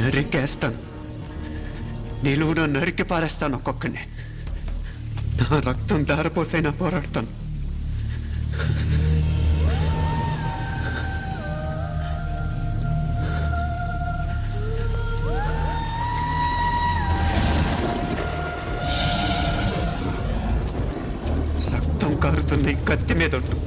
నరికేస్తాను. నిలువున నరికి పారేస్తాను ఒక్కొక్కడిని. నా రక్తం దారపోసైనా పోరాడతాను. రక్తం కారుతున్న ఈ కత్తి మీద ఉంటు.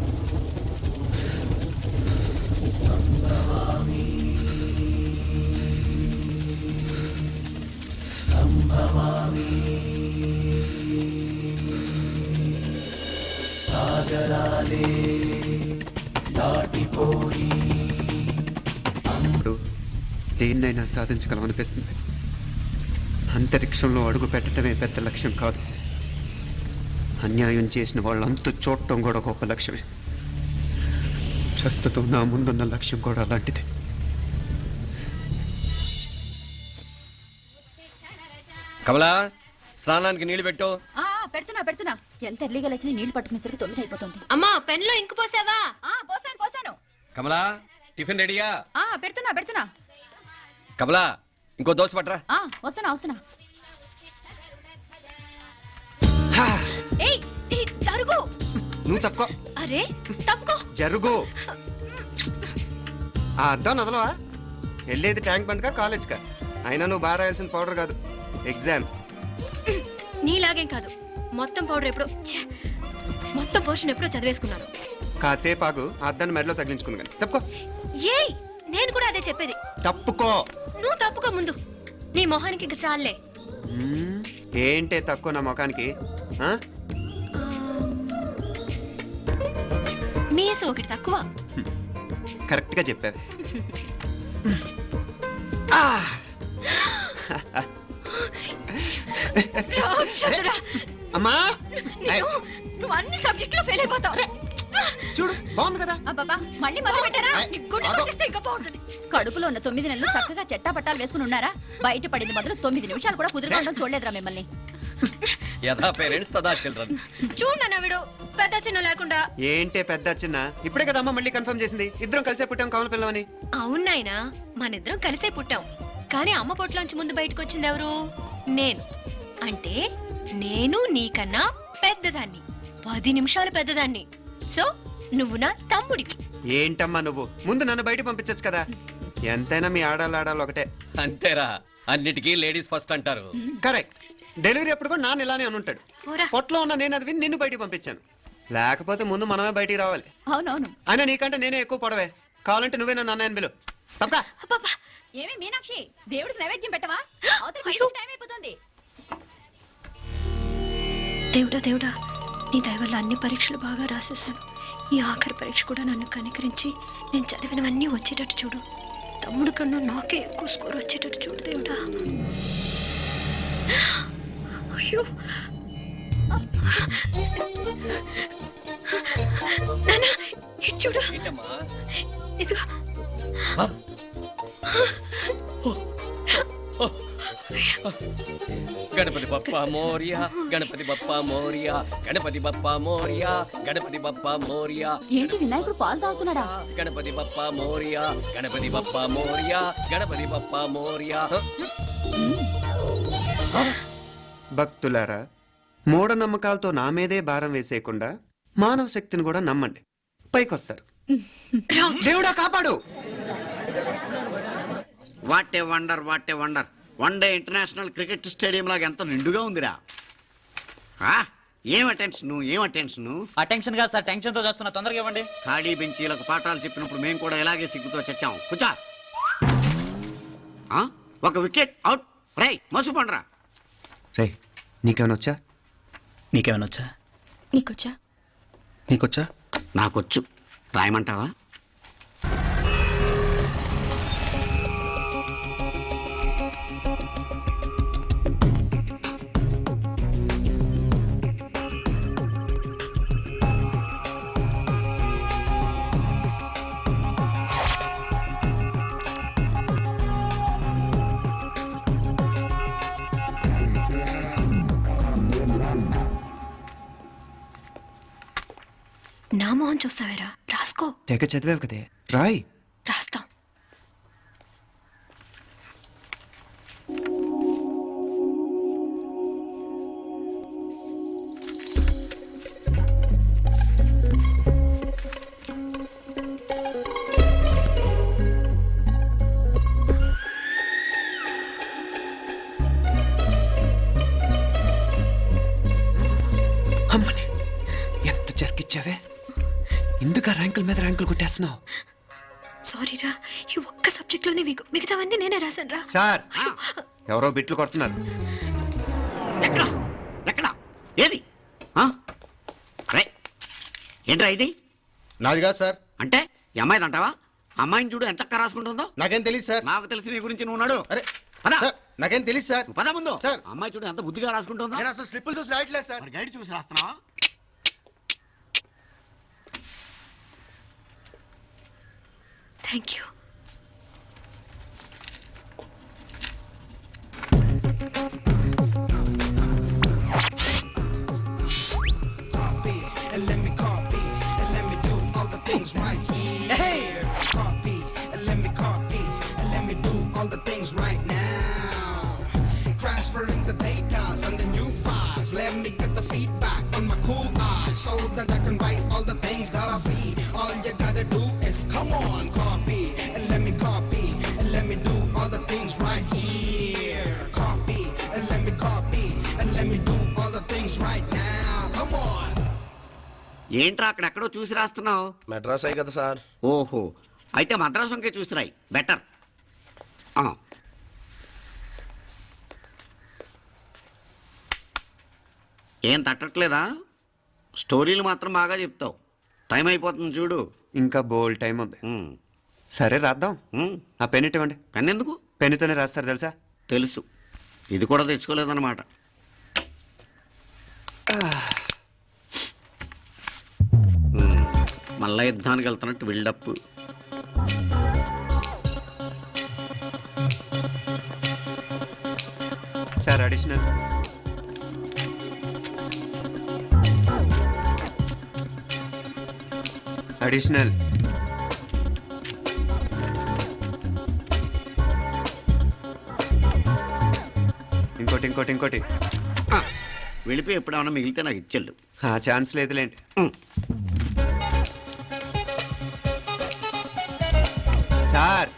దేన్నైనా సాధించగలమనిపిస్తుంది. అంతరిక్షంలో అడుగు పెట్టడమే పెద్ద లక్ష్యం కాదు. అన్యాయం చేసిన వాళ్ళంతా చూడటం కూడా గొప్ప లక్ష్యమే. ప్రస్తుతం నా ముందున్న లక్ష్యం కూడా అలాంటిదే. కమలా, స్నానానికి నీళ్లు పెట్టు. పెడుతున్నా. ఎంత ఎర్లీగా లేచిన నీళ్లు పట్టుకునేసరికి 9 అయిపోతుంది. అమ్మా, పెన్లో ఇంకు పోసావా? పోసాను. కమలా, టిఫిన్ రెడీయా? పెడుతున్నా. కమలా, ఇంకో దోశ పట్రా. వస్తున్నా. జరుగు. నువ్వు తప్పుకో. అరే తప్పుకో. జరుగు. ఆ అద్దం నదలవా? వెళ్ళేది ట్యాంక్ బండ్కా కాలేజ్కా? అయినా నువ్వు బాగా రాయాల్సిన పౌడర్ కాదు, ఎగ్జామ్. నీలాగేం కాదు. మొత్తం పౌడర్ ఎప్పుడో, మొత్తం పోర్షన్ ఎప్పుడో చదివేసుకున్నాను. కాసేపు ఆగు, ఆ అద్దాన్ని మెడలో తగిలించుకుంది కానీ. తప్పుకో. ఏయ్, నేను కూడా అదే చెప్పేది. తప్పుకో. నువ్వు తప్పుకో ముందు. నీ మొహానికి ఇంక చాలే. ఏంటే తక్కువ నా ముఖానికి? మీసు ఒకటి తక్కువ. కరెక్ట్ గా చెప్పారు. అమ్మా, నువ్వు అన్ని సబ్జెక్ట్ లో ఫెయిల్ అయిపోతావు. చూడు, బాగుంది కదా? అబ్బా, మళ్ళీ మొదలు పెట్టారా? ఇంకా బాగుంటుంది. కడుపులో ఉన్న 9 నెలలు చక్కగా చెట్టా పట్టాలు వేసుకుని ఉన్నారా? బయట పడింది మొదలు 9 నిమిషాలు కూడా కుదురుకోవడం చూడలేదురా మిమ్మల్ని. యథా పేరెంట్స్ తదా చిల్డ్రన్. చూడన్నా వీడు పెద్ద చిన్న లేకుండా. ఏంటే పెద్ద చిన్న? ఇప్పుడే కదా అమ్మ మళ్ళీ కన్ఫర్మ్ చేసింది ఇద్దరం కలిసే పుట్టాం కమల పిల్లవని. అవునాయనా, మనిద్దరం కలిసే పుట్టాం. కానీ అమ్మ పొట్లోంచి ముందు బయటకు వచ్చింది ఎవరు? నేను. అంటే నేను నీకన్నా పెద్దదాన్ని, 10 నిమిషాలు పెద్దదాన్ని. సో నువ్వు నా తమ్ముడివి. ఏంటమ్మా నువ్వు? ముందు నన్ను బయట పంపించచ్చు కదా. ఎంతైనా మీ ఆడాలి ఒకటే. అంతేరా, అన్నిటికీ లేడీస్ ఫస్ట్ అంటారు. కరెక్ట్. డెలివరీ అప్పుడు కూడా నాన్న ఇలానే అనుంటాడు. పొట్లో ఉన్న నేను అది విని నిన్ను బయటికి పంపించాను. లేకపోతే ముందు మనమే బయటికి రావాలి. అవునవును. అయినా నీకంటే నేనే ఎక్కువ పొడవే. కావాలంటే నువ్వే నన్ను అన్నయ్యను పిలు. తప్ప. ఏమి మీనాక్షి, దేవుడికి నైవేద్యం పెట్టవా? టైం అయిపోతుంది. దేవుడా, నీ దయ వల్ల అన్ని పరీక్షలు బాగా రాసేసాను. ఈ ఆఖరి పరీక్ష కూడా నన్ను కనికరించి నేను చదివినవన్నీ వచ్చేటట్టు చూడు. తమ్ముడు కన్నా నాకే ఎక్కువ స్కోర్ వచ్చేటట్టు చూడు దేవుడా. అయ్యో నాన్న, ఇది చూడు. ఇదిగో. గణపతి బప్పా మోరియా, గణపతి బప్పా మోరియా, గణపతి బప్పా మోరియా, గణపతి బప్పా మోరియా. ఏంటి వినాయకుడు పాలు తాగుతున్నాడా? గణపతి బప్పా మోరియా, గణపతి బప్పా మోరియా, గణపతి బప్పా మోరియా. భక్తులారా, మూఢనమ్మకాలతో నా మీదే భారం వేసేయకుండా మానవ శక్తిని కూడా నమ్మండి, పైకొస్తారు. దేవుడా కాపాడు. What a wonder, what a wonder. 1 day international cricket stadium లాగా ఎంత నిండుగా ఉందిరా. ఏం అటెన్షన్? అటెన్షన్ కాదు సార్, టెన్షన్ తో చేస్తున్నా. తొందరగా ఇవ్వండి. ఖాళీ బెంచీలకు పాఠాలు చెప్పినప్పుడు మేము కూడా ఇలాగే సిగ్గుతో చచ్చాం. కూర్చో. ఒక వికెట్ అవుట్. రై మసు పండ్రా. రే, నీకేమైనా వచ్చా? నీకొచ్చా? నాకొచ్చు. రాయమంటావా? నా మొహం చూస్తావేరా? రాసుకో. తెగ చదివావు కదే, రాయ్. రాస్తాం. జరికిచ్చావే ఎందుకు ర్యాంకుల మీద ర్యాంకులు కొట్టేస్తున్నావు? సారీరా, ఈ ఒక్క సబ్జెక్ట్ లోనే వీకు, మిగతావన్నీ నేనే రాశాను రా. సార్ ఎవరో బిట్లు కొడుతున్నారు. ఎక్కడ ఎక్కడ ఏది ఆ? రేయ్, ఏంట్రా ఇది? నాది కాదు సార్. అంటే ఈ అమ్మాయిది అంటావా? అమ్మాయిని చూడు ఎంత రాసుకుంటుందో. నాకేం తెలియదు సార్. నాకు తెలిసి నీ గురించి నువ్వు ఉన్నాడు. అరే పద. సార్, నాకేం తెలియదు సార్. నువ్వు పద ముందు. సార్. అమ్మాయి చూడు ఎంత బుద్ధిగా రాసుకుంటుందో. నేను అసలు స్లిప్పులు చూసి రాయట్లేదు సార్. మరి గైడ్ చూసి రాస్తున్నావా? Thank you. And let me copy, and let me do all the things right here. Copy, and let me copy, and let me do all the things right now. Transferring the data on the new files. Let me get the feedback on my cool eyes so that I can write all the things that I see. All you gotta do is come on, copy, and let me copy, and let me do all the things right here. Copy, and let me copy, and let me do all the things right now. Come on. ఏంట్రా అక్కడెక్కడో చూసి రాస్తున్నావు? మెడ్రాస్ అయ్యి కదా sir. ఓహో, అయితే మద్రాసు వంకే చూసి రాయి, better. ఏం తట్టట్లేదా? స్టోరీలు మాత్రం బాగా చెప్తావు. టైం అయిపోతుంది చూడు. ఇంకా బోల్డ్ టైం ఉంది. ఉమ్, సరే రాద్దాం. ఉమ్. ఆ పెన్ ఇవ్వండి. పెన్ ఎందుకు? పెన్నుతోనే రాస్తారు తెలుసా? తెలుసు. ఇది కూడా తెచ్చుకోలేదన్నమాట. మళ్ళా యుద్ధానికి వెళ్తున్నట్టు బిల్డప్. Sir additional. అడిషనల్. ఇంకోటి ఇంకోటి ఇంకోటి. వెళ్ళిపోయి ఎప్పుడేమన్నా మిగిలితే నాకు ఇచ్చెళ్ళు. ఆ ఛాన్స్ లేదులేండి. సార్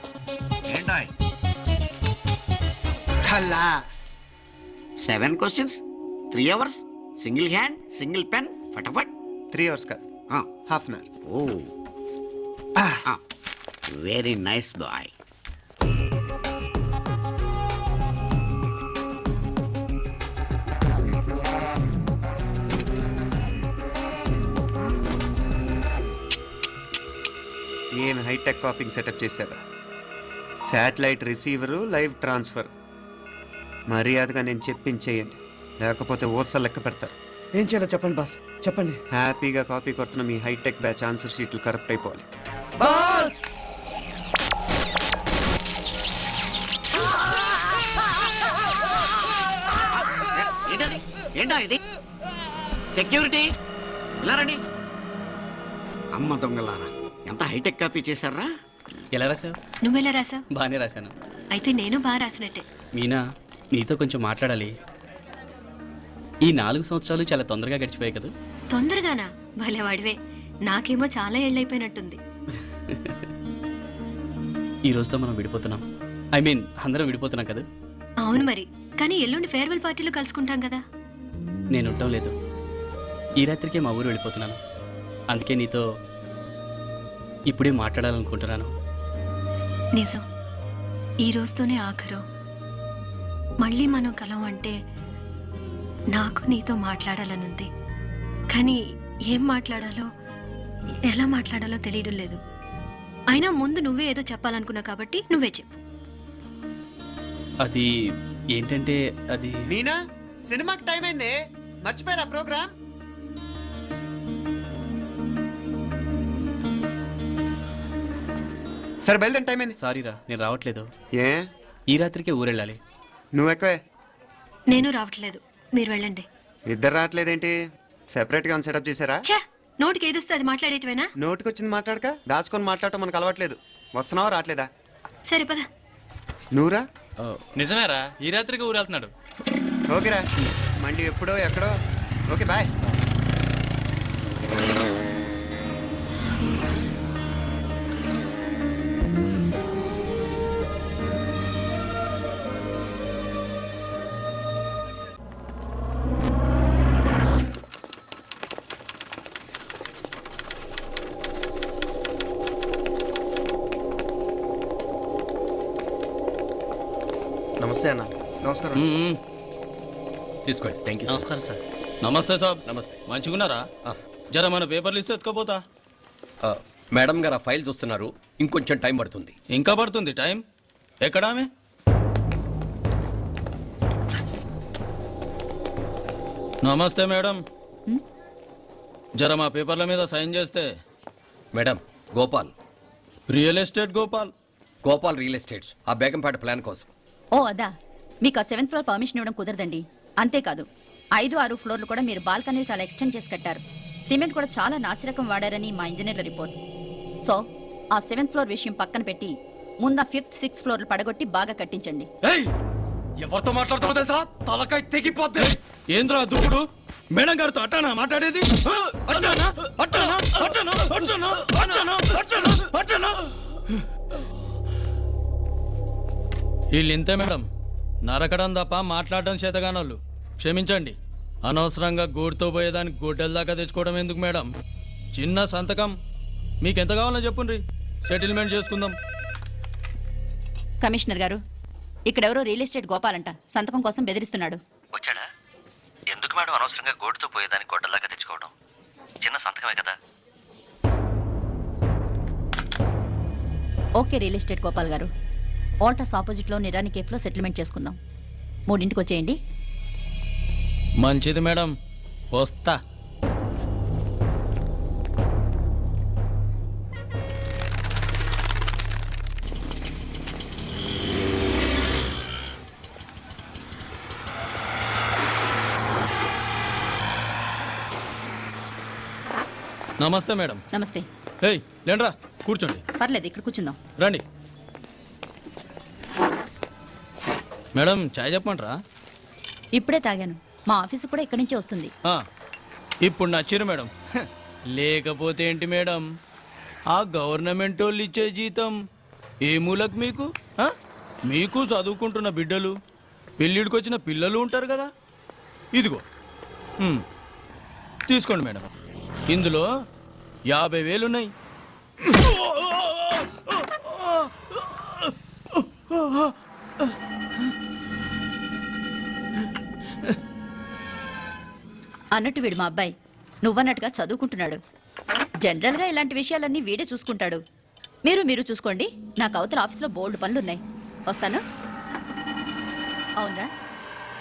ఏంటా ఖలాస్. 7 questions, 3 hours, single hand, single pen, ఫటాఫట్. 3 hours కాదు, half an hour. Oh, very nice boy. ఏం హైటెక్ కాపింగ్ సెటప్ చేశారు. Satellite receiver, live transfer. మర్యాదగా నేను చెప్పించేయండి, లేకపోతే ఓర్సలు లెక్క పెడతారు. ఏం చేయాలో చెప్పండి బాస్, చెప్పండి. హ్యాపీగా కాపీ కొడుతున్న మీ హైటెక్ బ్యాచ్ ఆన్సర్ షీట్లు కరెక్ట్ అయిపోవాలి. బాస్ ఏంటా ఇది? సెక్యూరిటీ ఇలా రండి. అమ్మ దొంగలారా, ఎంత హైటెక్ కాపీ చేశారా? ఎలా రాసావు? నువ్వెలా రాసావు? బాగానే రాశాను. అయితే నేను బాగా రాసినట్టే. మీనా, నీతో కొంచెం మాట్లాడాలి. ఈ 4 సంవత్సరాలు చాలా తొందరగా గడిచిపోయాయి కదా. తొందరగానా? భలే వాడివే. నాకేమో చాలా ఏళ్ళైపోయినట్టుంది. ఈ రోజుతో మనం విడిపోతున్నాం. ఐ మీన్ అందరం విడిపోతున్నాం కదా. అవును మరి, కానీ ఎల్లుండి ఫేర్వెల్ పార్టీలో కలుసుకుంటాం కదా. నేను ఉండటం లేదు. ఈ రాత్రికే మా ఊరు వెళ్ళిపోతున్నాను. అందుకే నీతో ఇప్పుడే మాట్లాడాలనుకుంటున్నాను. నిజం, ఈ రోజుతోనే ఆఖరు. మళ్ళీ మనం కలం అంటే నాకు నీతో మాట్లాడాలనుంది. కానీ ఏం మాట్లాడాలో, ఎలా మాట్లాడాలో తెలియడం లేదు. అయినా ముందు నువ్వే ఏదో చెప్పాలనుకున్నావు కాబట్టి నువ్వే చెప్పు. అది ఏంటంటే అది మీనా, సినిమాకి టైం అయింది, మర్చిపోయారా ప్రోగ్రామ్? సరే బయలుదేరి, టైం అయింది. సారీరా, నేను రావట్లేదు. ఏ ఈ రాత్రికే ఊరెళ్ళాలి. నువ్వు ఎక్కువే. నేను రావట్లేదు, మీరు వెళ్ళండి. ఇద్దరు రావట్లేదేంటి? సెపరేట్ గా సెటప్ చేశారా? ఛే, నోటికి ఏదొస్తే అది మాట్లాడేటివేనా? నోటికి వచ్చింది మాట్లాడక దాచుకొని మాట్లాడటం మనకు అలవాట్లేదు. వస్తున్నావా రావట్లేదా? సరే పద. నువ్వురా. నిజమేరా, ఈ రాత్రికి ఊరు వెళ్తున్నాడు. ఓకేరా, మండి ఎప్పుడో ఎక్కడో. Okay bye. నమస్తే అన్న. నమస్కారం. తీసుకోండి. Thank you. నమస్కారం సార్. నమస్తే సాబ్. నమస్తే. మంచిగున్నారా? జర మన పేపర్లు ఇస్తే ఎత్తుకోపోతా. మేడం గారు ఆ ఫైల్ చూస్తున్నారు, ఇంకొంచెం టైం పడుతుంది. ఇంకా పడుతుంది టైం. ఎక్కడ ఆమె? నమస్తే మేడం. హ్మ్? జర మా పేపర్ల మీద సైన్ చేస్తే. Madam, Gopal real estate Gopal. Gopal real estates, ఆ బేగంపేట ప్లాన్ కోసం. ఓ అదా, మీకు ఆ 7th ఫ్లోర్ పర్మిషన్ ఇవ్వడం కుదరదండి. అంతేకాదు 5-6 ఫ్లోర్లు కూడా మీరు బాల్కనీ చాలా ఎక్స్టెండ్ చేసి కట్టారు. సిమెంట్ కూడా చాలా నాసిరకం వాడారని మా ఇంజనీర్ల రిపోర్ట్. సో ఆ 7th ఫ్లోర్ విషయం పక్కన పెట్టి ముందు 5th, 6th ఫ్లోర్లు పడగొట్టి బాగా కట్టించండి. ఎవరితో మాట్లాడుతావు తెలుసా? తలకాయ తెగిపోద్ది. ఏంద్రా దూకుడు? మేడం గారితో అట్టానా మాట్లాడేది? అట్టానా? అట్టానా? అట్టానా? అట్టానా? అట్టానా? అట్టానా? అట్టానా? వీళ్ళు ఇంతే మేడం, నరకడం తప్ప మాట్లాడడం చేతగానోళ్ళు. క్షమించండి, అనవసరంగా గూడుతో పోయేదానికి గొడ్డల దాకా తెచ్చుకోవడం ఎందుకు మేడం? చిన్న సంతకం మీకెంత కావాలో చెప్పుండ్రి, సెటిల్మెంట్ చేసుకుందాం. కమిషనర్ గారు, ఇక్కడెవరో రియల్ ఎస్టేట్ గోపాలంట సంతకం కోసం బెదిరిస్తున్నాడు. వచ్చాడా? ఎందుకు మేడం అనవసరంగా గోటుతో పోయేదానికి గొడ్డలాగా తెచ్చుకోవడం? చిన్న సంతకమే కదా. ఓకే రియల్ ఎస్టేట్ గోపాల్ గారు, ఆల్టస్ ఆపోజిట్ లో నిరాని కేఫ్ లో సెటిల్మెంట్ చేసుకుందాం. 3ంటికి వచ్చేయండి. మంచిది మేడం, వస్తా. నమస్తే మేడం. నమస్తే. ఏయ్ లేండ్రా, కూర్చోండి. పర్లేదు, ఇక్కడ కూర్చుందాం. రండి మేడం, చాయ్ చెప్పమంటారా? ఇప్పుడే తాగాను. మా ఆఫీసు కూడా ఇక్కడి నుంచే వస్తుంది. ఇప్పుడు నచ్చిరు మేడం. లేకపోతే ఏంటి మేడం, ఆ గవర్నమెంట్ వాళ్ళు ఇచ్చే జీతం ఏ మూలకు మీకు? మీకు చదువుకుంటున్న బిడ్డలు, పెళ్ళిడికి వచ్చిన పిల్లలు ఉంటారు కదా. ఇదిగో తీసుకోండి మేడం, ఇందులో 50,000 ఉన్నాయి. అన్నట్టు వీడు మా అబ్బాయి నువ్వన్నట్టుగా చదువుకుంటున్నాడు. జనరల్ గా ఇలాంటి విషయాలన్నీ వీడే చూసుకుంటాడు. మీరు చూసుకోండి. నాకు అవతల ఆఫీస్లో బోల్డ్ పనులున్నాయి. వస్తాను. అవునరా,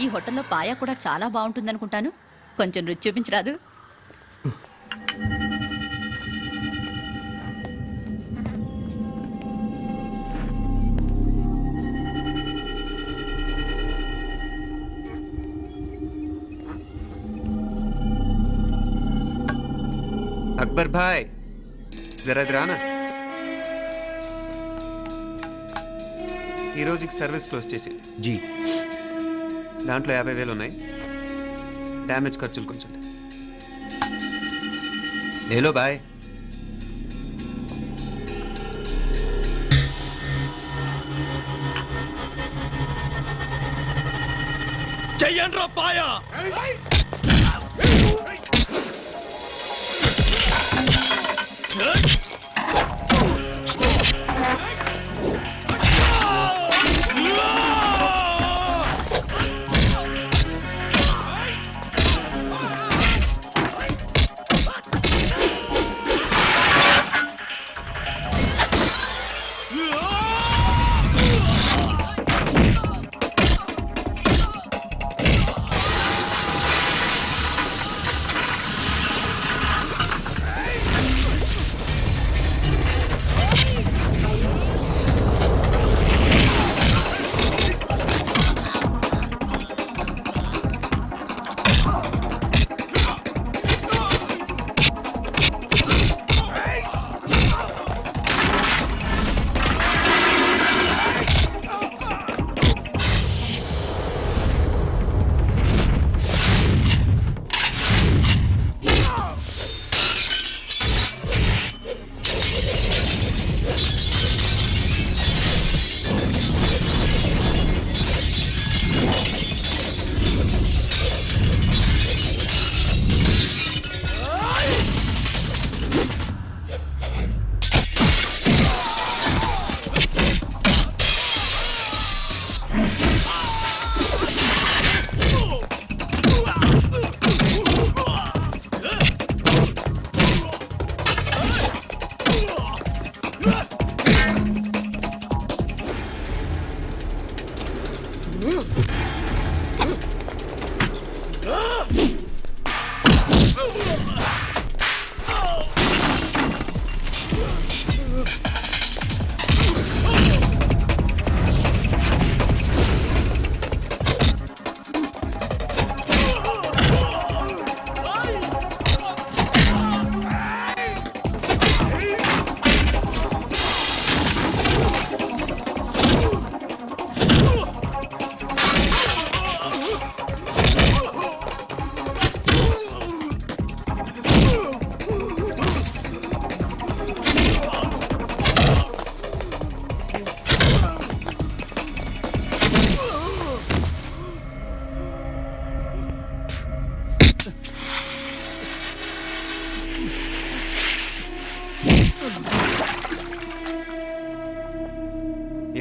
ఈ హోటల్లో పాయా కూడా చాలా బాగుంటుందనుకుంటాను. కొంచెం రుచి చూపించరాదు? అక్బర్ భాయ్, జరా రానా. ఈ రోజుకి సర్వీస్ క్లోజ్ చేసి జీ, దాంట్లో 50,000 ఉన్నాయి. డ్యామేజ్ ఖర్చులు కొంచెం. లేలో బాయ్. చెయ్యండి రా పాయా.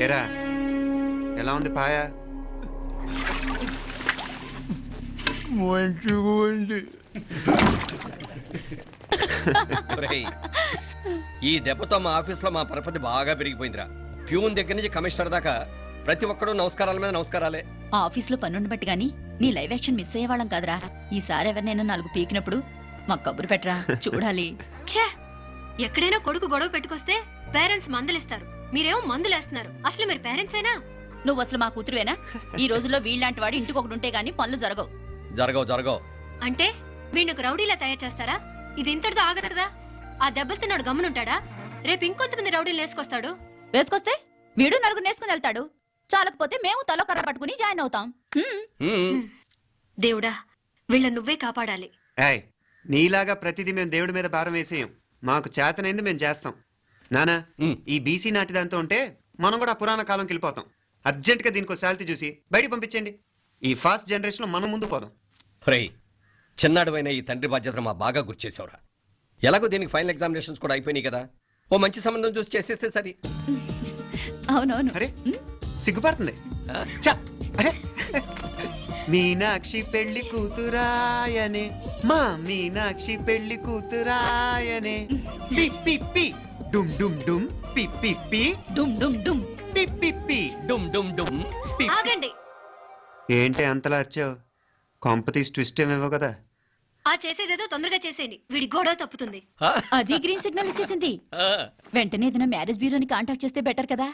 ఏరా ఎలా ఉంది పాయ? మంచిగా ఉంది. ఒరేయ్, ఈ దెబ్బతో మా ఆఫీస్లో మా పరపతి బాగా పెరిగిపోయిందిరా. ప్యూన్ దగ్గర నుంచి కమిషనర్ దాకా ప్రతి ఒక్కడు నమస్కారాల మీద నమస్కారాలే. ఆ ఆఫీస్లో పన్నుండి బట్టి గాని నీ లైవ్ యాక్షన్ మిస్ అయ్యేవాళ్ళం కాదురా. ఈసారి ఎవరినైనా 4 పీకినప్పుడు మాకు కబురు పెట్టరా, చూడాలి. ఛే, ఎక్కడైనా కొడుకు గొడవ పెట్టుకొస్తే పేరెంట్స్ మందులిస్తారు, మీరేమో మందులేస్తున్నారు. అసలు మీరు పేరెంట్స్ అయినా? నువ్వు అసలు మా కూతురువేనా? ఈ రోజుల్లో వీళ్ళంటి వాడు ఇంటికి ఒకటి ఉంటే గానీ పనులు జరగవు. జరగవు. అంటే వీణ్ణకు రౌడీలా తయారు చేస్తారా? ఇది ఇంతటితో ఆగదు కదా. ఆ దెబ్బలు తిన్నాడు గమ్మునుంటాడా? రేపు ఇంకొంతమంది రౌడీలు వేసుకొస్తాడు. వేసుకొస్తే వీడు నలుగురు నేసుకుని వెళ్తాడు. చాలకపోతే మేము తలో కర్ర పట్టుకుని జాయిన్ అవుతాం. దేవుడా, వీళ్ళ నువ్వే కాపాడాలి. ఏయ్, నీలాగా ప్రతిదీ మేము దేవుడి మీద భారం వేసేయం. మాకు చేతనైంది మేము చేస్తాం. నానా, ఈ బీసీ నాటి దాంతో ఉంటే మనం కూడా పురాణ కాలంకి వెళ్ళిపోతాం. అర్జెంట్ గా దీనికి శాలిటీ చూసి బయటికి పంపించండి. ఈ ఫాస్ట్ జనరేషన్ లో మనం ముందు పోదాం. ఒరేయ్, చిన్నాడువైన ఈ తండ్రి బాధ్యతను మా బాగా గుర్చేసావురా. ఎలాగో దీనికి ఫైనల్ ఎగ్జామినేషన్స్ కూడా అయిపోయినాయి కదా, ఓ మంచి సంబంధం చూసి చేసేస్తే సరి. అవునవును. అరే సిగ్గుపడుతుంది. ఛ, అరే మీనాక్షి పెళ్లి కూతురాయనే, మా మీనాక్షి పెళ్లి కూతురాయనే. పి పి పి డుమ్ డుమ్ డుమ్ పి పి పి డుమ్ డుమ్ డుమ్ పి పి పి డుమ్ డుమ్ డుమ్. ఆగండి. ఏంటి అంతలా వచ్చావు? కాంపతీస్ ట్విస్ట్ ఏమేవో కదా. ఆ చేసేదేదో తొందరగా చేసేయండి, వీడి గొడవ తప్పుతుంది. అది గ్రీన్ సిగ్నల్ ఇచ్చేసింది. వెంటనే ఏదైనా మ్యారేజ్ బ్యూరోని కాంటాక్ట్ చేస్తే బెటర్ కదా.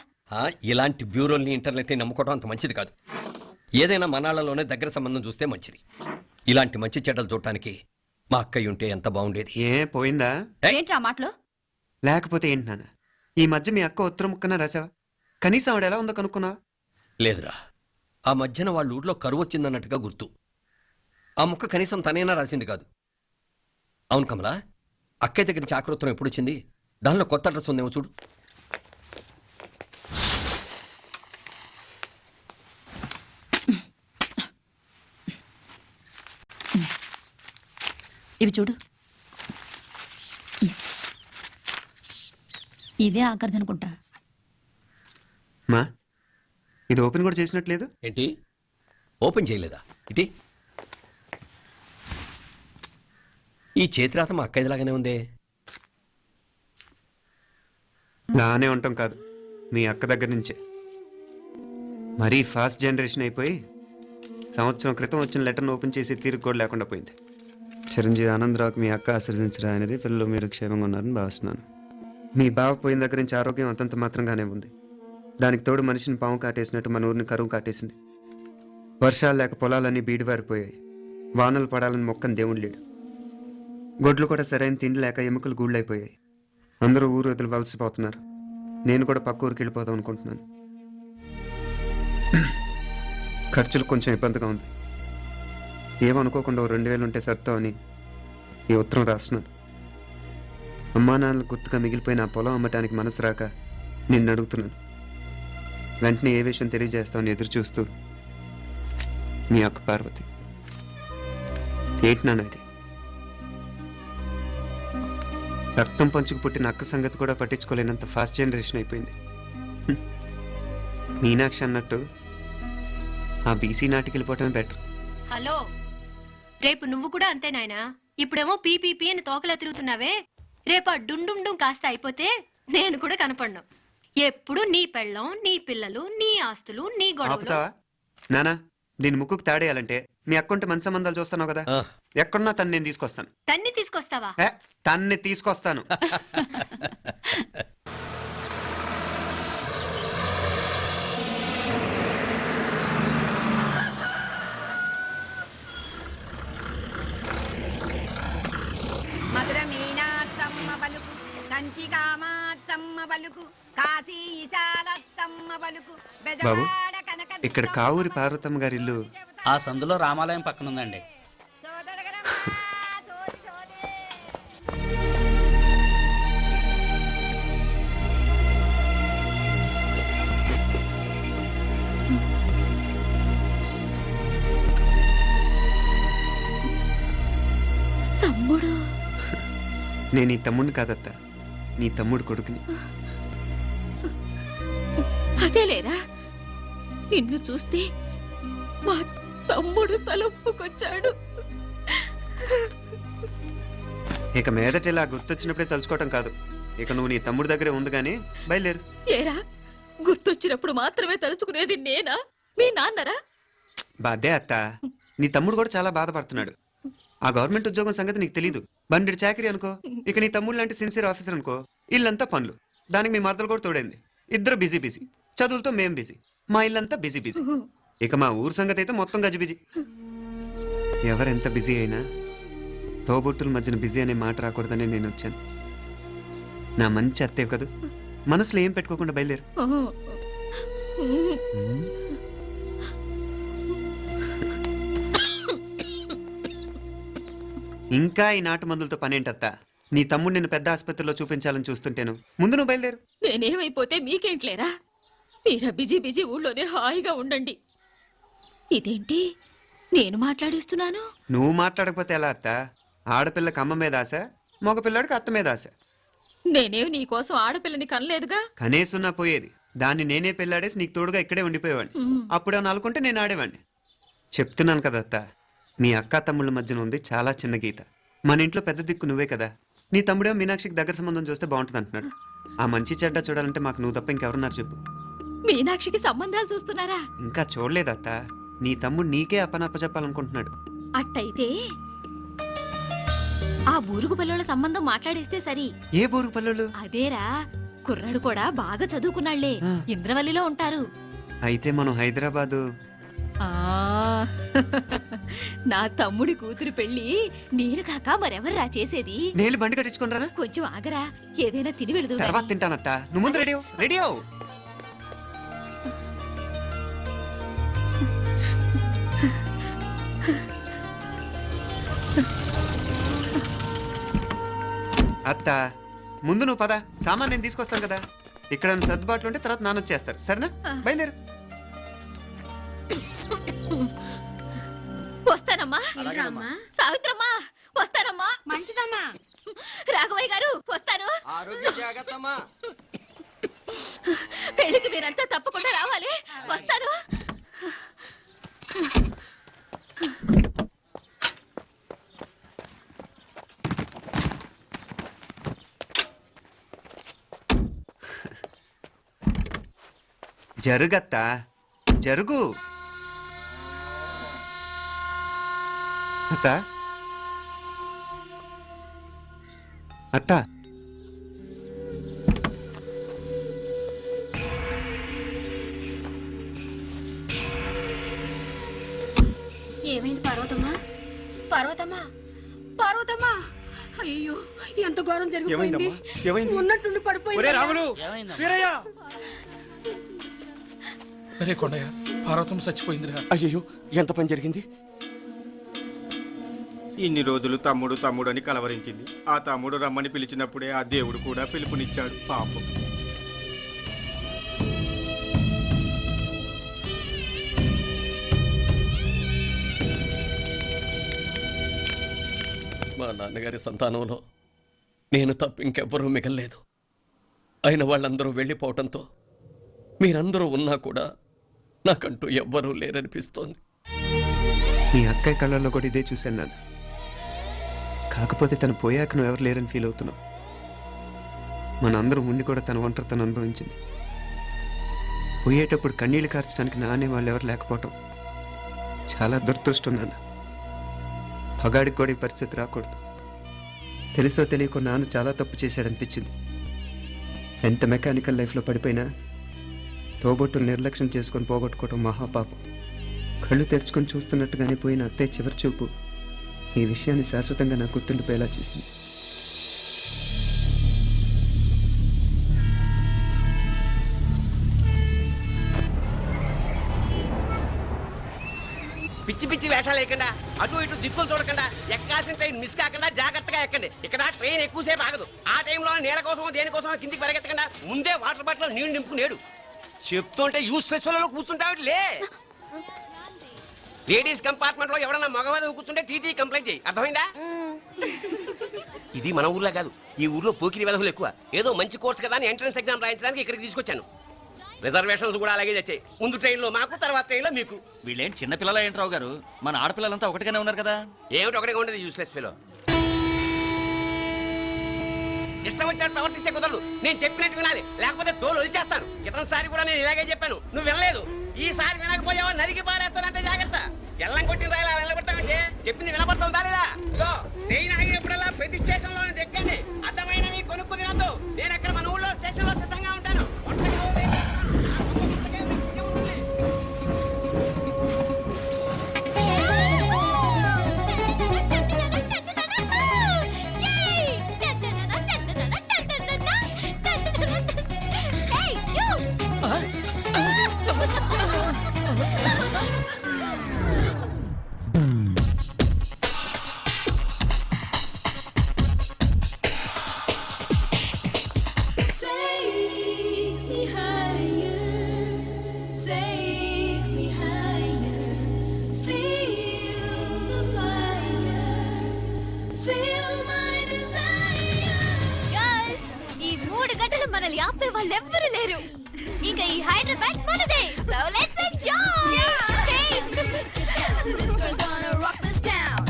ఇలాంటి బ్యూరోల్ని ఇంటర్నెట్ని నమ్ముకోవడం అంత మంచిది కాదు. ఏదైనా మనాళ్ళలోనే దగ్గర సంబంధం చూస్తే మంచిది. ఇలాంటి మంచి చెడ్డలు చూడటానికి మా అక్కయ్య ఉంటే ఎంత బాగుండేది. ఏ పోయిందా? ఏంట్రా మాటలు? లేకపోతే ఏంటి నాన్న, ఈ మధ్య మీ అక్క ఉత్తరం ముక్కన రాసావా? కనీసం ఆవిడ ఎలా ఉందో కనుక్కున్నావా? లేదురా, ఆ మధ్యన వాళ్ళ ఊర్లో కరువు వచ్చిందన్నట్టుగా గుర్తు. ఆ ముక్క కనీసం తనైనా రాసింది కాదు. అవును కమలా, అక్కయ్య దగ్గర నుంచి ఆకృతం ఎప్పుడు వచ్చింది? దానిలో కొత్త అడ్రస్ ఉందేమో చూడు. ఇవి చూడు. ఇదే ఆఖరిది అనుకుంటా. మా ఇది ఓపెన్ కూడా చేసినట్లేదు. ఏంటి ఓపెన్ చేయలేదా? ఇటీ ఈ చేతిరాత మా అక్కయ్యలాగానే ఉందే. నానే ఉంటాం కాదు, మీ అక్క దగ్గర నుంచే. మరీ ఫాస్ట్ జనరేషన్ అయిపోయి సంవత్సరం క్రితం వచ్చిన లెటర్ను ఓపెన్ చేసి తీరుకు కూడా లేకుండా పోయింది. చిరంజీవి ఆనందరావుకి మీ అక్క ఆశీర్వదించరా అనేది. పిల్లలు మీరు క్షేమంగా ఉన్నారని భావిస్తున్నాను. మీ బావ పోయిన దగ్గర నుంచి ఆరోగ్యం అంతంత మాత్రంగానే ఉంది. దానికి తోడు మనిషిని పాము కాటేసినట్టు మన ఊరిని కరువు కాటేసింది. వర్షాలు లేక పొలాలన్నీ బీడివారిపోయాయి. వానలు పడాలని మొక్కని దేవుడు లేడు. గొడ్లు కూడా సరైన తిండి లేక ఎముకలు గూళ్ళైపోయాయి. అందరూ ఊరు వదిలివలసిపోతున్నారు. నేను కూడా పక్క ఊరికి వెళ్ళిపోదాం అనుకుంటున్నాను. ఖర్చులు కొంచెం ఇబ్బందిగా ఉంది. ఏమనుకోకుండా 2000 ఉంటే సర్తావని ఈ ఉత్తరం రాస్తున్నాను. అమ్మా నాన్నలు గుర్తుగా మిగిలిపోయిన ఆ పొలం అమ్మటానికి మనసు రాక నిన్ను అడుగుతున్నాను. వెంటనే ఏ విషయం తెలియజేస్తామని ఎదురు చూస్తూ మీ అక్క పార్వతి. ఏంటి నాన్న ఇది? రక్తం పంచుకు పుట్టిన అక్క సంగతి కూడా పట్టించుకోలేనంత ఫాస్ట్ జనరేషన్ అయిపోయింది. మీనాక్షి అన్నట్టు ఆ బీసీ నాటికి వెళ్ళిపోవటమే బెటర్. హలో, రేపు నువ్వు కూడా అంతే నాయనా. ఇప్పుడేమో పీపీపీ అని తోకలా తిరుగుతున్నావే. రేపు ఆ డుండుండుం కాస్త అయిపోతే నేను కూడా కనపడను. ఎప్పుడు నీ పెళ్ళం, నీ పిల్లలు, నీ ఆస్తులు, నీ గొడవలు. ఆపుతావా నానా? దీని ముక్కుకు తాడేయాలంటే మీ అక్కంటే మంచి సంబంధాలు చూస్తున్నావు కదా. ఎక్కడున్నా తను నేను తీసుకొస్తాను. తన్ని తీసుకొస్తావా? తన్ని తీసుకొస్తాను. మధుర మీనాక్షమ్మ పలుకు, కంచి కామాక్షమ్మ పలుకు, కాశీ ఈశాలత్తమ్మ పలుకు, బాబు, బెజవాడ కనక ఇక్కడ కావూరి పార్వతమ్మ గారి ఇల్లు ఆ సందులో రామాలయం పక్కన ఉందండి. తమ్ముడు? నేను నీ తమ్ముడిని కాదత్తా, నీ తమ్ముడు కొడుకుని. అదేలేరా, నిన్ను చూస్తే మా తమ్ముడు తలొప్పుకొచ్చాడు. ఇక మీదట ఇలా గుర్తొచ్చినప్పుడే తలుచుకోవటం కాదు. ఇక నువ్వు నీ తమ్ముడి దగ్గరే ఉంది కానీ బయలుదేరు. ఏరా, గుర్తొచ్చినప్పుడు మాత్రమే తలుచుకునేది నేనా, మీ నాన్నరా? బాధే అత్త, నీ తమ్ముడు కూడా చాలా బాధపడుతున్నాడు. ఆ గవర్నమెంట్ ఉద్యోగం సంగతి నీకు తెలీదు. బండి చాకరీ అనుకో. ఇక నీ తమ్ముడు లాంటి సిన్సియర్ ఆఫీసర్ అనుకో, ఇల్లంతా పనులు. దానికి మీ మద్దలు కూడా తోడైంది. ఇద్దరు బిజీ బిజీ, చదువులతో మేం బిజీ, మా ఇల్లంతా బిజీ బిజీ. ఇక మా ఊరు సంగతి అయితే మొత్తం గజిబిజీ. ఎవరెంత బిజీ అయినా తోబుట్టుల మధ్యన బిజీ అనే మాట రాకూడదని నేను వచ్చాను. నా మంచి అత్తేవి కదూ, మనసులో ఏం పెట్టుకోకుండా బయలుదేరు. ఇంకా ఈ నాటు మందులతో పనేంటత్తా? నీ తమ్ముడు నిన్ను పెద్ద ఆసుపత్రిలో చూపించాలని చూస్తుంటేను. ముందు నువ్వు బయలుదేరు. నేనేమైపోతే మీకేంట్లేరా? మీరా బిజీ బిజీ ఊళ్ళోనే హాయిగా ఉండండి. ఇదేంటి నేను మాట్లాడిస్తున్నాను? నువ్వు మాట్లాడకపోతే ఎలా అత్త? ఆడపిల్లకి అమ్మ మీద ఆశ, మగపిల్లాడికి అత్త మీద ఆశ. నేనేం నీకోసం ఆడపిల్లని కనలేదుగా. కనేసున్నా పోయేది. దాన్ని నేనే పెళ్ళాడేసి నీకు తోడుగా ఇక్కడే ఉండిపోయేవాడిని. అప్పుడు అని అనుకుంటే నేను ఆడేవాడిని. చెప్తున్నాను కదా అత్త, మీ అక్క తమ్ముళ్ళ మధ్యన ఉంది చాలా చిన్న గీత. మన ఇంట్లో పెద్ద దిక్కు నువ్వే కదా. నీ తమ్ముడే మీనాక్షికి దగ్గర సంబంధం చూస్తే బాగుంటుంది అంటున్నాడు. ఆ మంచి చెడ్డ చూడాలంటే మాకు నువ్వు తప్ప ఇంకెవరున్నారు చెప్పు? మీనాక్షికి సంబంధాలు చూస్తున్నారా? ఇంకా చూడలేదత్త. నీ తమ్ముడు నీకే అపనప్ప చెప్పాలనుకుంటున్నాడు. అట్టయితే ఆ బూరుగు పిల్లల సంబంధం మాట్లాడిస్తే సరి. ఏ బూరుగు పిల్లలు? అదేరా, కుర్రాడు కూడా బాగా చదువుకున్నాళ్లే, ఇంద్రవల్లిలో ఉంటారు. అయితే మనం హైదరాబాదు. నా తమ్ముడి కూతురు పెళ్లి నేను కాక మరెవర్రా చేసేది? నేను బండి కట్టించుకుంటారా? కొంచెం ఆగరా, ఏదైనా తిని వెళదు. తర్వాత తింటానత్త. నువ్వు ముందు రెడీ రెడీ అవు. అత్త, ముందు నువ్వు పద. సామాన్ నేను తీసుకొస్తాను కదా. ఇక్కడ సర్దుబాట్లు ఉంటే తర్వాత నాన్న వచ్చేస్తారు. సరేనా? బయలుదేరు. వస్తానమ్మా. సావిత్రమ్మా వస్తానమ్మా. మంచిదమ్మా. రాఘవయ్య గారు వస్తాను. ఆరోగ్య జాగ్రత్తమ్మా. పెళ్లికి మీరంతా తప్పకుండా రావాలి. వస్తాను. జరుగత్తా, జరుగు. అత్త, అత్త, ఏమైంది పార్వతమ్మా? పార్వతమ్మా, పార్వతమ్మా, అయ్యో ఎంత ఘోరం జరిగిపోయింది. ఉన్నట్టుండి పడిపోయింది. అరే కొండయ్య, పార్వతం చచ్చిపోయిందిరా. అయ్యో, ఎంత పని జరిగింది? ఇన్ని రోజులు తమ్ముడు తమ్ముడు అని కలవరించింది. ఆ తమ్ముడు రమ్మని పిలిచినప్పుడే ఆ దేవుడు కూడా పిలుపునిచ్చాడు. పాపం. మా నాన్నగారి సంతానంలో నేను తప్ప ఇంకెవ్వరూ మిగల్లేదు. అయిన వాళ్ళందరూ వెళ్ళిపోవటంతో మీరందరూ ఉన్నా కూడా నాకంటూ ఎవ్వరూ లేరనిపిస్తోంది. నీ అక్కయ్య కళ్ళల్లో కూడా ఇదే చూశాను నాన్న. కాకపోతే తను పోయాక నువ్వు ఎవరు లేరని ఫీల్ అవుతున్నావు. మనందరం ఉండి కూడా తన ఒంటరితను అనుభవించింది. పోయేటప్పుడు కన్నీళ్లు కార్చడానికి నానే వాళ్ళు ఎవరు లేకపోవటం చాలా దురదృష్టం నాన్న. పగాడికి కూడా ఈ పరిస్థితి రాకూడదు. తెలుసో తెలియకో నాన్న చాలా తప్పు చేశాడనిపించింది. ఎంత మెకానికల్ లైఫ్లో పడిపోయినా తోబొట్టులు నిర్లక్ష్యం చేసుకొని పోగొట్టుకోవటం మహాపాపం. కళ్ళు తెరుచుకొని చూస్తున్నట్టుగానే పోయిన అత్తయ్య చివరి చూపు ఈ విషయాన్ని శాశ్వతంగా నాకు గుర్తుండిపోయేలా చేసింది. పిచ్చి పిచ్చి వేషాలు లేకుండా, అటు ఇటు దిక్కులు చూడకుండా, ఎక్కాల్సిన ట్రైన్ మిస్ కాకుండా జాగ్రత్తగా ఎక్కండి. ఇక్కడ ట్రైన్ ఎక్కువసేపు ఆగదు. ఆ టైంలో నీళ్ళ కోసమో దేనికోసమో కిందికి పరిగెత్తకుండా ముందే వాటర్ బాటిల్ నీళ్లు నింపుకునేడు. చెప్తుంటే యూస్ ఫెస్టివల్లో కూర్చుంటావు. లే, లేడీస్ కంపార్ట్మెంట్ లో ఎవడన్నా మగవాడు కూర్చుంటే టీటీ కంప్లైంట్ చేయి. అర్థమైందా? ఇది మన ఊర్లో కాదు. ఈ ఊర్లో పోకిరి వెధవులు ఎక్కువ. ఏదో మంచి కోర్స్ కదా అని ఎంట్రన్స్ ఎగ్జామ్ రాయించడానికి ఇక్కడికి తీసుకొచ్చాను. రిజర్వేషన్స్ కూడా అలాగే తెచ్చాయి. ముందు ట్రైన్లో మాకు, తర్వాత ట్రైన్లో మీకు. వీళ్ళేం చిన్నపిల్లల ఏంట్రావు గారు, మన ఆడపిల్లలంతా ఒకటిగానే ఉన్నారు కదా. ఏమిటి ఒకటిగా ఉండేది యూస్లెస్ ఫెలో. ఇష్టం వచ్చినట్టు ప్రవర్తించే కుదరదు. నేను చెప్పినట్టు వినాలి, లేకపోతే తోలు వదిలేస్తాను. ఇతనిసారి కూడా నేను ఇలాగే చెప్పాను, నువ్వు వినలేదు. ఈసారి వినకపోయావా నరికి పారేస్తానంటే జాగ్రత్త. ఎల్లం కొట్టిన రాయలా వెళ్ళగొట్టామంటే చెప్పింది వినపడుతుందా లేదా? ఇదో ట్రైన్ ఆగినప్పుడల్లా ప్రతి స్టేషన్ లో ఎక్కండి. అర్థమైనవి కొనుక్కు తినద్దు. నేను అక్కడ మన ఊళ్ళో స్టేషన్ లో సిద్ధంగా ఉంటాను. మనల్ని ఆపే వాళ్ళు ఎవ్వరూ లేరు. ఇక ఈ హైదరాబాద్ మనదే. So let's enjoy. This girl's gonna rock this town.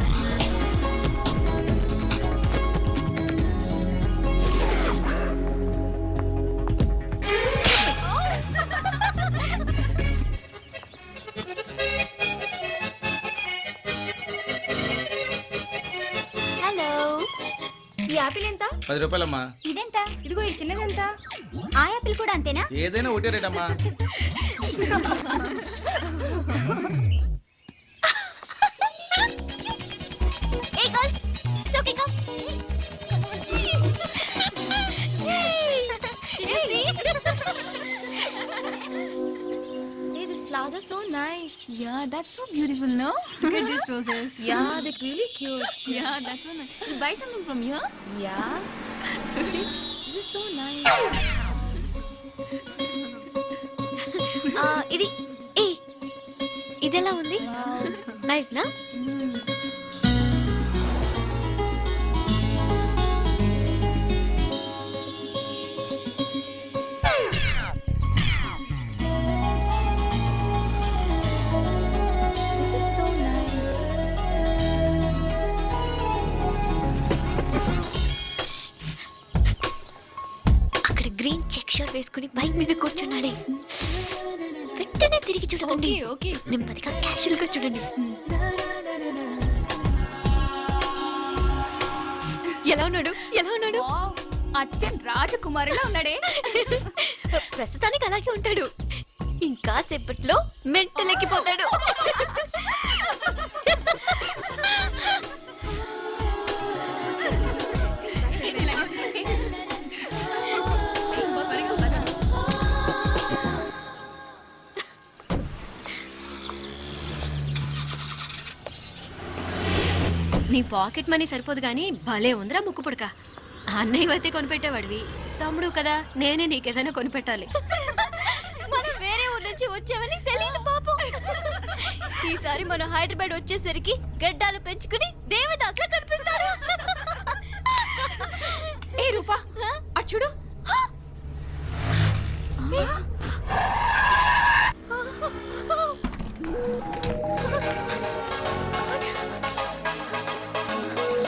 Hello, ఈ యాపిల్ ఎంత? 10 రూపాయలమ్మా. ఇదెంత? ఇదిగో ఈ చిన్నదెంత? ఆ యాపిల్ కూడా అంతేనా? ఏదైనా ఒకటే రేట్ అమ్మా. Hey girls, it's okay, come. Yay! Hey, this flowers are so nice. Yeah, that's so beautiful, no? Look at these roses. Yeah, they're really cute. Yeah, that's so nice. You buy something from here? Yeah. This is so nice. ఇది ఇదెలా ఉంది? Nice నా? అక్కడ green check shirt వేసుకుని bike మీద కూర్చున్నాడే, వెంటనే తిరిగి చూడండి. ఓకే నెమ్మదిగా క్యాషువల్ గా చూడండి. ఎలా ఉన్నాడు? ఎలా ఉన్నాడు? అచ్చన్ రాజకుమారిలా ఉన్నాడే. ప్రస్తుతానికి అలాగే ఉంటాడు. ఇంకా సేపట్లో మెంటలెక్కిపోతాడు. నీ పాకెట్ మనీ సరిపోదు గానీ భలే ఉందిరా ముక్కు పుడక. అన్నయ్య అయితే కొనిపెట్టేవాడివి, తమ్ముడు కదా నేనే నీకేదైనా కొనిపెట్టాలి. మనం వేరే ఊరు నుంచి వచ్చామని తెలియదు పాపం. ఈసారి మనం హైదరాబాద్ వచ్చేసరికి గడ్డాలు పెంచుకుని దేవదాసులా కనిపిస్తారు.